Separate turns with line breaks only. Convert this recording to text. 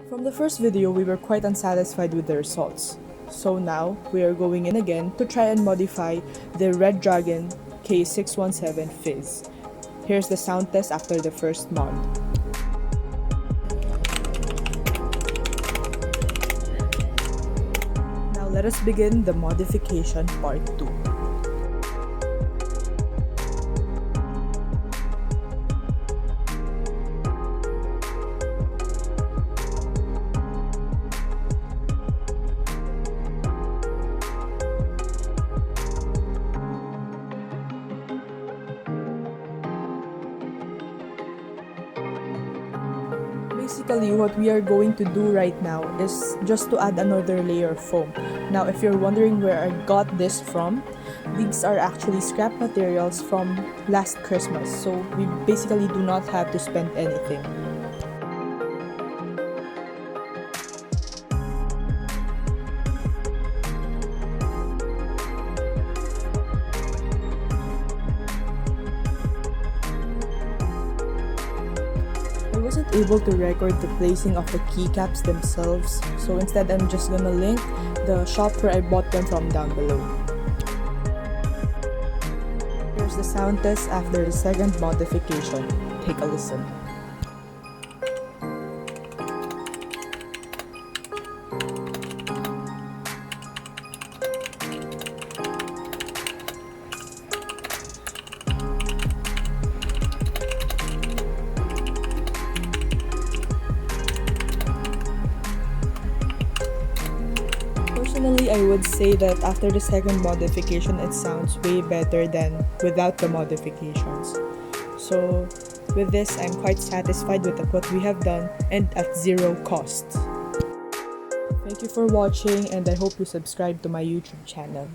From the first video, we were quite unsatisfied with the results. So now, we are going in again to try and modify the REDRAGON K617 FIZZ. Here's the sound test after the first mod. Now let us begin the modification part 2. Basically, what we are going to do right now is just to add another layer of foam. Now, if you're wondering where I got this from, these are actually scrap materials from last Christmas, so we basically do not have to spend anything. I wasn't able to record the placing of the keycaps themselves, so instead I'm just gonna link the shop where I bought them from down below. Here's the sound test after the second modification. Take a listen. Personally, I would say that after the second modification, it sounds way better than without the modifications. So with this, I'm quite satisfied with what we have done and at zero cost. Thank you for watching, and I hope you subscribe to my YouTube channel.